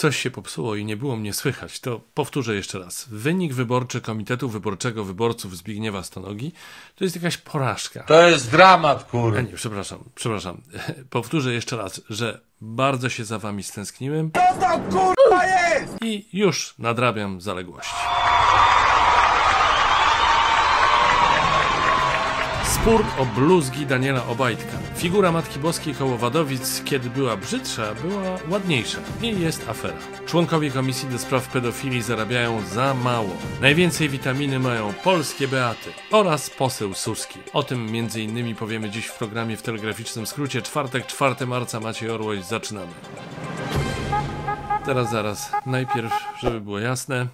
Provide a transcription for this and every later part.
coś się popsuło i nie było mnie słychać, to powtórzę jeszcze raz. Wynik wyborczy Komitetu Wyborczego Wyborców Zbigniewa Stonogi to jest jakaś porażka. To jest dramat, kurwa. Nie, przepraszam. Powtórzę jeszcze raz, że bardzo się za wami stęskniłem. Co to kurwa jest? I już nadrabiam zaległości. Spór o bluzgi Daniela Obajtka. Figura Matki Boskiej koło Wadowic, kiedy była brzydsza, była ładniejsza. I jest afera. Członkowie Komisji do Spraw Pedofilii zarabiają za mało. Najwięcej witaminy mają polskie Beaty oraz poseł Suski. O tym m.in. powiemy dziś w programie w telegraficznym skrócie. Czwartek, 4 marca, Maciej Orłoś, zaczynamy. Zaraz. Najpierw, żeby było jasne,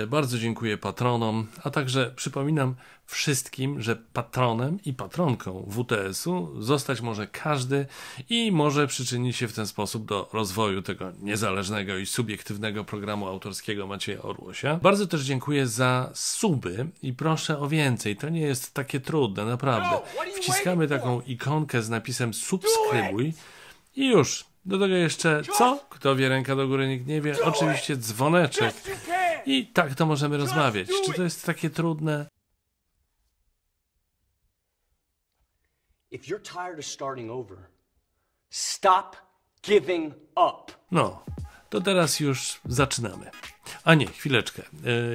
bardzo dziękuję patronom, a także przypominam wszystkim, że patronem i patronką WTS-u zostać może każdy i może przyczynić się w ten sposób do rozwoju tego niezależnego i subiektywnego programu autorskiego Macieja Orłosia. Bardzo też dziękuję za suby i proszę o więcej. To nie jest takie trudne, naprawdę. Wciskamy taką ikonkę z napisem subskrybuj i już. Do tego jeszcze co? Kto wie, ręka do góry, nikt nie wie. Oczywiście dzwoneczek. I tak to możemy rozmawiać. Czy to jest takie trudne? If you're tired of starting over, stop giving up. No, to teraz już zaczynamy. A nie, chwileczkę.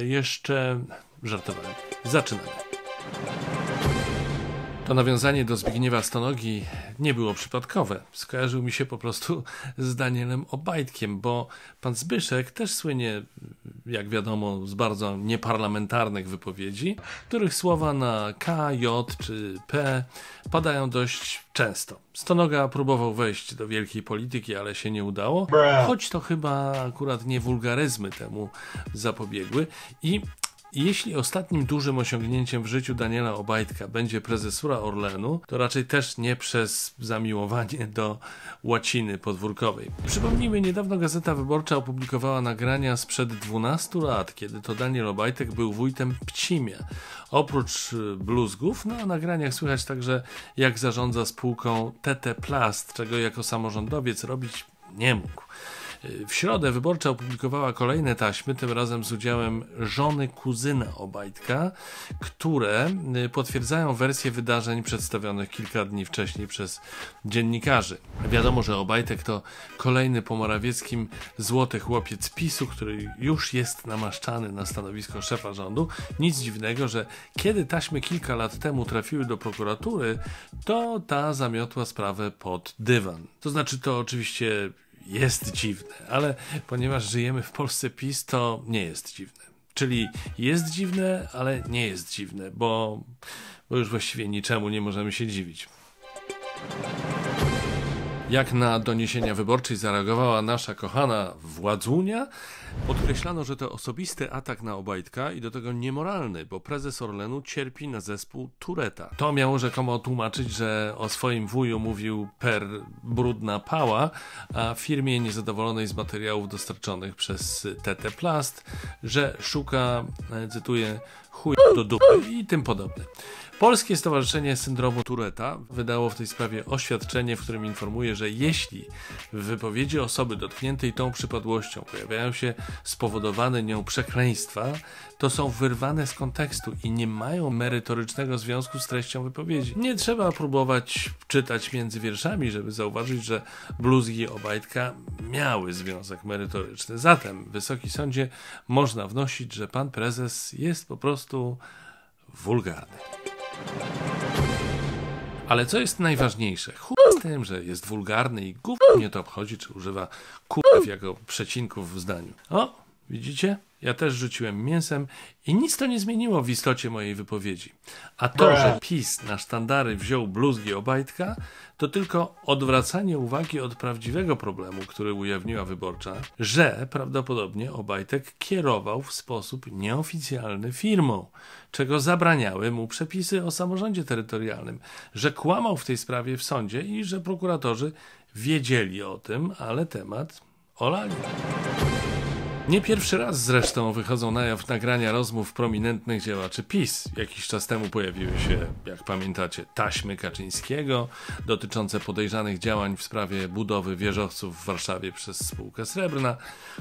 Jeszcze żartowałem. Zaczynamy. To nawiązanie do Zbigniewa Stonogi nie było przypadkowe. Skojarzył mi się po prostu z Danielem Obajtkiem, bo pan Zbyszek też słynie, jak wiadomo, z bardzo nieparlamentarnych wypowiedzi, których słowa na K, J czy P padają dość często. Stonoga próbował wejść do wielkiej polityki, ale się nie udało, choć to chyba akurat nie wulgaryzmy temu zapobiegły. I jeśli ostatnim dużym osiągnięciem w życiu Daniela Obajtka będzie prezesura Orlenu, to raczej też nie przez zamiłowanie do łaciny podwórkowej. Przypomnijmy, niedawno Gazeta Wyborcza opublikowała nagrania sprzed 12 lat, kiedy to Daniel Obajtek był wójtem Pcimia. Oprócz bluzgów, na nagraniach słychać także, jak zarządza spółką TT Plast, czego jako samorządowiec robić nie mógł. W środę Wyborcza opublikowała kolejne taśmy, tym razem z udziałem żony kuzyna Obajtka, które potwierdzają wersję wydarzeń przedstawionych kilka dni wcześniej przez dziennikarzy. Wiadomo, że Obajtek to kolejny po Morawieckim złoty chłopiec PiS-u, który już jest namaszczany na stanowisko szefa rządu. Nic dziwnego, że kiedy taśmy kilka lat temu trafiły do prokuratury, to ta zamiotła sprawę pod dywan. To znaczy, to oczywiście jest dziwne, ale ponieważ żyjemy w Polsce PiS, to nie jest dziwne. Czyli jest dziwne, ale nie jest dziwne, bo już właściwie niczemu nie możemy się dziwić. Jak na doniesienia wyborcze zareagowała nasza kochana Władzunia? Podkreślano, że to osobisty atak na Obajtka i do tego niemoralny, bo prezes Orlenu cierpi na zespół Touretta. To miało rzekomo tłumaczyć, że o swoim wuju mówił per brudna pała, a firmie niezadowolonej z materiałów dostarczonych przez TT Plast, że szuka, cytuję, chuj do dupy i tym podobne. Polskie Stowarzyszenie Syndromu Touretta wydało w tej sprawie oświadczenie, w którym informuje, że jeśli w wypowiedzi osoby dotkniętej tą przypadłością pojawiają się spowodowane nią przekleństwa, to są wyrwane z kontekstu i nie mają merytorycznego związku z treścią wypowiedzi. Nie trzeba próbować czytać między wierszami, żeby zauważyć, że bluzgi Obajtka miały związek merytoryczny. Zatem, Wysoki Sądzie, można wnosić, że pan prezes jest po prostu wulgarny. Ale co jest najważniejsze? Chuj z tym, że jest wulgarny i gówno mnie to obchodzi, czy używa kurw jako przecinków w zdaniu. O, widzicie? Ja też rzuciłem mięsem i nic to nie zmieniło w istocie mojej wypowiedzi. A to, że PiS na sztandary wziął bluzgi Obajtka, to tylko odwracanie uwagi od prawdziwego problemu, który ujawniła Wyborcza, że prawdopodobnie Obajtek kierował w sposób nieoficjalny firmą, czego zabraniały mu przepisy o samorządzie terytorialnym, że kłamał w tej sprawie w sądzie i że prokuratorzy wiedzieli o tym, ale temat olali. Nie pierwszy raz zresztą wychodzą na jaw nagrania rozmów prominentnych działaczy PiS. Jakiś czas temu pojawiły się, jak pamiętacie, taśmy Kaczyńskiego dotyczące podejrzanych działań w sprawie budowy wieżowców w Warszawie przez spółkę Srebrna.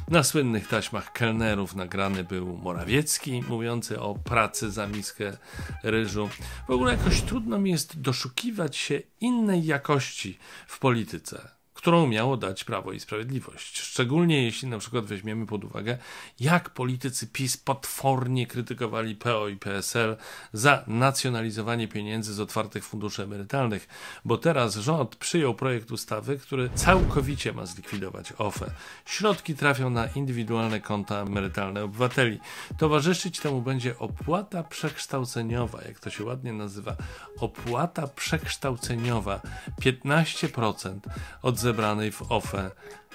Na słynnych taśmach kelnerów nagrany był Morawiecki, mówiący o pracy za miskę ryżu. W ogóle jakoś trudno mi jest doszukiwać się innej jakości w polityce, którą miało dać Prawo i Sprawiedliwość. Szczególnie jeśli na przykład weźmiemy pod uwagę, jak politycy PiS potwornie krytykowali PO i PSL za nacjonalizowanie pieniędzy z otwartych funduszy emerytalnych, bo teraz rząd przyjął projekt ustawy, który całkowicie ma zlikwidować OFE. Środki trafią na indywidualne konta emerytalne obywateli. Towarzyszyć temu będzie opłata przekształceniowa, jak to się ładnie nazywa. Opłata przekształceniowa 15% od zebranej w OFE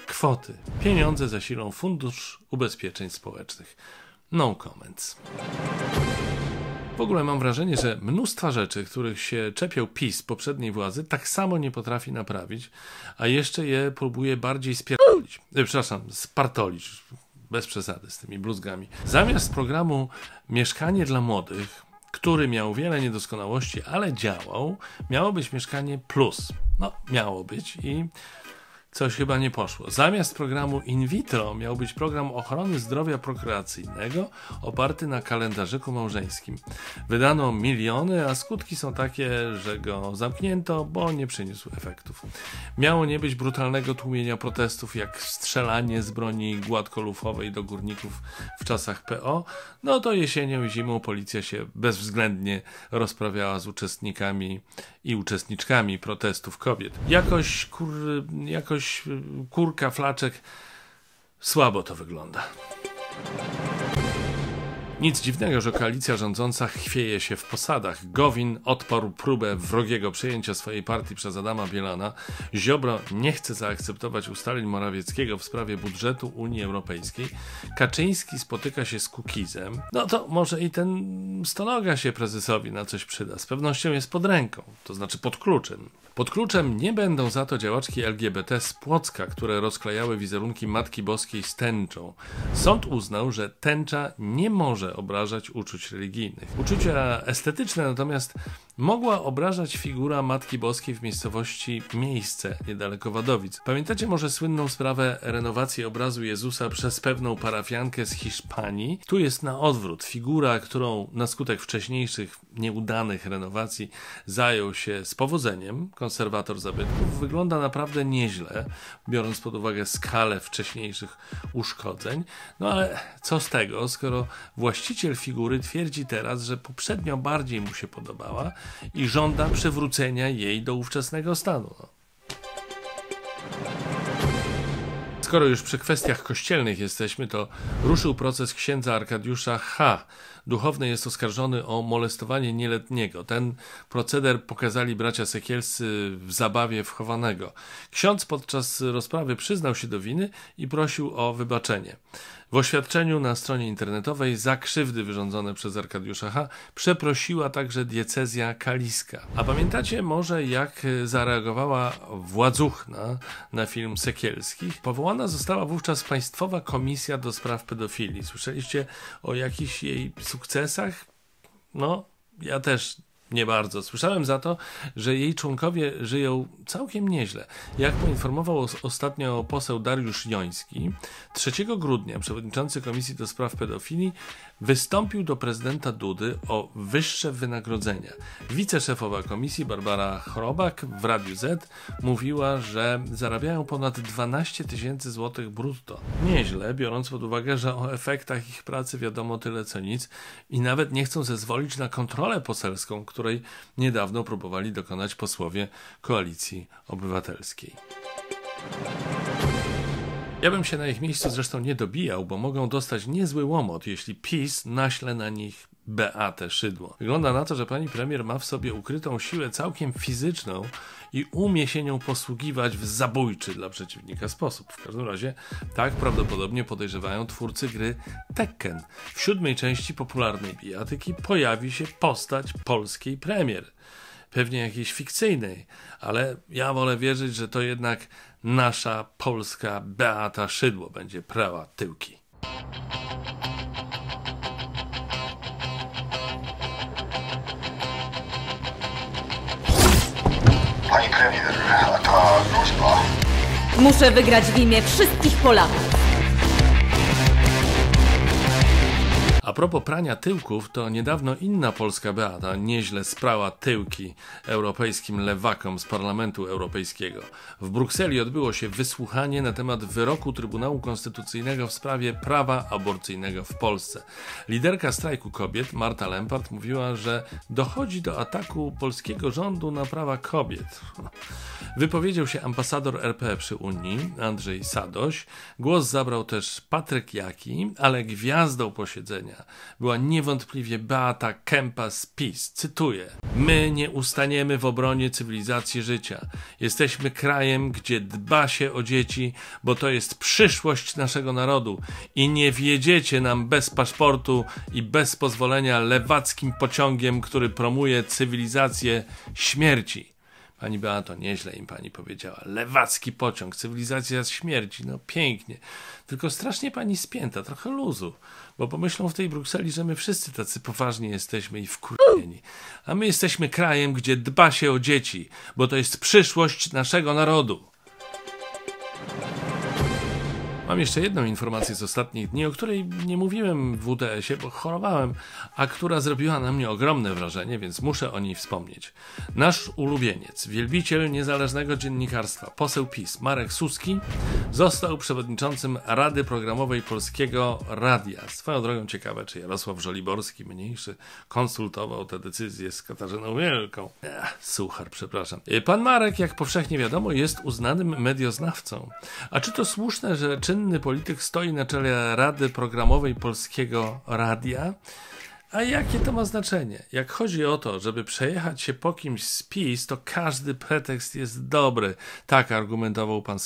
kwoty. Pieniądze zasilą Fundusz Ubezpieczeń Społecznych. No comments. W ogóle mam wrażenie, że mnóstwa rzeczy, których się czepiał PiS poprzedniej władzy, tak samo nie potrafi naprawić, a jeszcze je próbuje bardziej spartolić. Bez przesady z tymi bluzgami. Zamiast programu Mieszkanie dla Młodych, który miał wiele niedoskonałości, ale działał, miało być Mieszkanie Plus. No, miało być i coś chyba nie poszło. Zamiast programu in vitro miał być program ochrony zdrowia prokreacyjnego oparty na kalendarzyku małżeńskim. Wydano miliony, a skutki są takie, że go zamknięto, bo nie przyniósł efektów. Miało nie być brutalnego tłumienia protestów, jak strzelanie z broni gładkolufowej do górników w czasach PO. No to jesienią i zimą policja się bezwzględnie rozprawiała z uczestnikami i uczestniczkami protestów kobiet. Jakoś kurka, flaczek, słabo to wygląda. Nic dziwnego, że koalicja rządząca chwieje się w posadach. Gowin odparł próbę wrogiego przejęcia swojej partii przez Adama Bielana. Ziobro nie chce zaakceptować ustaleń Morawieckiego w sprawie budżetu Unii Europejskiej. Kaczyński spotyka się z Kukizem. No to może i ten stonoga się prezesowi na coś przyda. Z pewnością jest pod ręką, to znaczy pod kluczem. Pod kluczem nie będą za to działaczki LGBT z Płocka, które rozklejały wizerunki Matki Boskiej z tęczą. Sąd uznał, że tęcza nie może obrażać uczuć religijnych. Uczucia estetyczne natomiast mogła obrażać figura Matki Boskiej w miejscowości Miejsce, niedaleko Wadowic. Pamiętacie może słynną sprawę renowacji obrazu Jezusa przez pewną parafiankę z Hiszpanii? Tu jest na odwrót. Figura, którą na skutek wcześniejszych, nieudanych renowacji zajął się z powodzeniem konserwator zabytków, wygląda naprawdę nieźle, biorąc pod uwagę skalę wcześniejszych uszkodzeń. No ale co z tego, skoro właściciel figury twierdzi teraz, że poprzednio bardziej mu się podobała i żąda przywrócenia jej do ówczesnego stanu. Skoro już przy kwestiach kościelnych jesteśmy, to ruszył proces księdza Arkadiusza H. Duchowny jest oskarżony o molestowanie nieletniego. Ten proceder pokazali bracia Sekielscy w zabawie wchowanego. Ksiądz podczas rozprawy przyznał się do winy i prosił o wybaczenie. W oświadczeniu na stronie internetowej za krzywdy wyrządzone przez Arkadiusza H. przeprosiła także diecezja kaliska. A pamiętacie może, jak zareagowała władzuchna na film Sekielskich? Powołana została wówczas Państwowa Komisja do Spraw Pedofilii. Słyszeliście o jakichś jej sukcesach? No, ja też nie bardzo. Słyszałem za to, że jej członkowie żyją całkiem nieźle. Jak poinformował ostatnio poseł Dariusz Joński, 3 grudnia przewodniczący Komisji do Spraw Pedofilii wystąpił do prezydenta Dudy o wyższe wynagrodzenia. Wiceszefowa komisji Barbara Chrobak w Radiu Z mówiła, że zarabiają ponad 12 000 złotych brutto. Nieźle, biorąc pod uwagę, że o efektach ich pracy wiadomo tyle co nic i nawet nie chcą zezwolić na kontrolę poselską, której niedawno próbowali dokonać posłowie Koalicji Obywatelskiej. Ja bym się na ich miejscu zresztą nie dobijał, bo mogą dostać niezły łomot, jeśli PiS naśle na nich Beatę Szydło. Wygląda na to, że pani premier ma w sobie ukrytą siłę całkiem fizyczną i umie się nią posługiwać w zabójczy dla przeciwnika sposób. W każdym razie tak prawdopodobnie podejrzewają twórcy gry Tekken. W 7. części popularnej bijatyki pojawi się postać polskiej premier. Pewnie jakiejś fikcyjnej, ale ja wolę wierzyć, że to jednak nasza polska Beata Szydło będzie prała tyłki. Muszę wygrać w imię wszystkich Polaków. A propos prania tyłków, to niedawno inna polska Beata nieźle sprała tyłki europejskim lewakom z Parlamentu Europejskiego. W Brukseli odbyło się wysłuchanie na temat wyroku Trybunału Konstytucyjnego w sprawie prawa aborcyjnego w Polsce. Liderka strajku kobiet, Marta Lempart, mówiła, że dochodzi do ataku polskiego rządu na prawa kobiet. Wypowiedział się ambasador RP przy Unii, Andrzej Sadoś. Głos zabrał też Patryk Jaki, ale gwiazdą posiedzenia była niewątpliwie Beata Kempa z PiS. Cytuję: my nie ustaniemy w obronie cywilizacji życia. Jesteśmy krajem, gdzie dba się o dzieci, bo to jest przyszłość naszego narodu i nie wjedziecie nam bez paszportu i bez pozwolenia lewackim pociągiem, który promuje cywilizację śmierci. Pani Beato, nieźle im pani powiedziała. Lewacki pociąg, cywilizacja śmierci, no pięknie. Tylko strasznie pani spięta, trochę luzu, bo pomyślą w tej Brukseli, że my wszyscy tacy poważni jesteśmy i wkurwieni. A my jesteśmy krajem, gdzie dba się o dzieci, bo to jest przyszłość naszego narodu. Mam jeszcze jedną informację z ostatnich dni, o której nie mówiłem w WTS-ie, bo chorowałem, a która zrobiła na mnie ogromne wrażenie, więc muszę o niej wspomnieć. Nasz ulubieniec, wielbiciel niezależnego dziennikarstwa, poseł PiS Marek Suski został przewodniczącym Rady Programowej Polskiego Radia. Swoją drogą ciekawe, czy Jarosław Żoliborski, mniejszy, konsultował tę decyzję z Katarzyną Wielką. Suchar, przepraszam. Pan Marek, jak powszechnie wiadomo, jest uznanym medioznawcą. A czy to słuszne, że czynny polityk stoi na czele Rady Programowej Polskiego Radia? A jakie to ma znaczenie? Jak chodzi o to, żeby przejechać się po kimś z PiS, to każdy pretekst jest dobry. Tak argumentował pan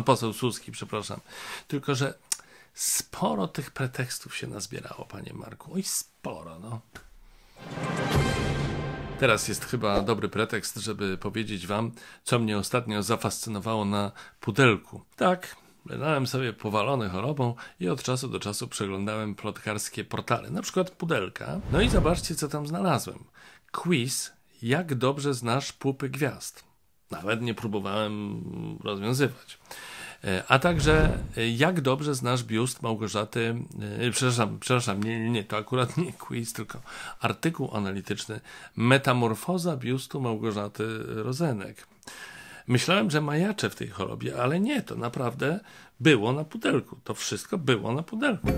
poseł Suski, przepraszam. Tylko że sporo tych pretekstów się nazbierało, panie Marku. Oj, sporo, no. Teraz jest chyba dobry pretekst, żeby powiedzieć wam, co mnie ostatnio zafascynowało na pudelku. Tak, leżałem sobie powalony chorobą i od czasu do czasu przeglądałem plotkarskie portale, na przykład Pudelka. No i zobaczcie, co tam znalazłem. Quiz, jak dobrze znasz pupy gwiazd. Nawet nie próbowałem rozwiązywać. A także jak dobrze znasz biust Małgorzaty, przepraszam, nie, to akurat nie quiz, tylko artykuł analityczny Metamorfoza biustu Małgorzaty Rozenek. Myślałem, że majaczę w tej chorobie, ale nie, to naprawdę było na pudelku. To wszystko było na pudelku.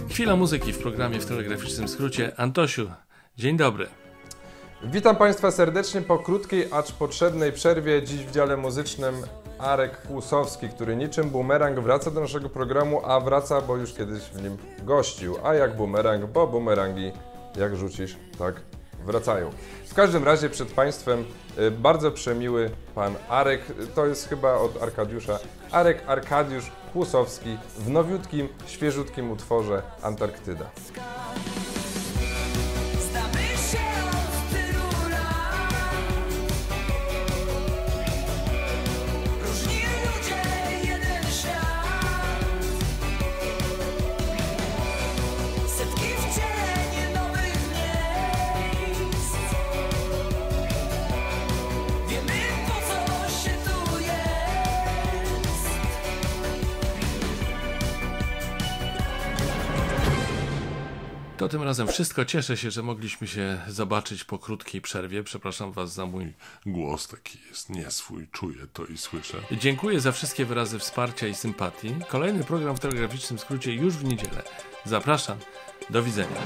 Chwila muzyki w programie w telegraficznym skrócie. Antosiu, dzień dobry. Witam Państwa serdecznie po krótkiej, acz potrzebnej przerwie. Dziś w dziale muzycznym Arek Kłusowski, który niczym bumerang wraca do naszego programu, a wraca, bo już kiedyś w nim gościł. A jak bumerang, bo bumerangi jak rzucisz, tak wracają. W każdym razie przed Państwem bardzo przemiły pan Arek, to jest chyba od Arkadiusza, Arek Arkadiusz Kłusowski w nowiutkim, świeżutkim utworze Antarktyda. To tym razem wszystko. Cieszę się, że mogliśmy się zobaczyć po krótkiej przerwie. Przepraszam was za mój głos, taki jest nieswój, czuję to i słyszę. Dziękuję za wszystkie wyrazy wsparcia i sympatii. Kolejny program w telegraficznym skrócie już w niedzielę. Zapraszam. Do widzenia.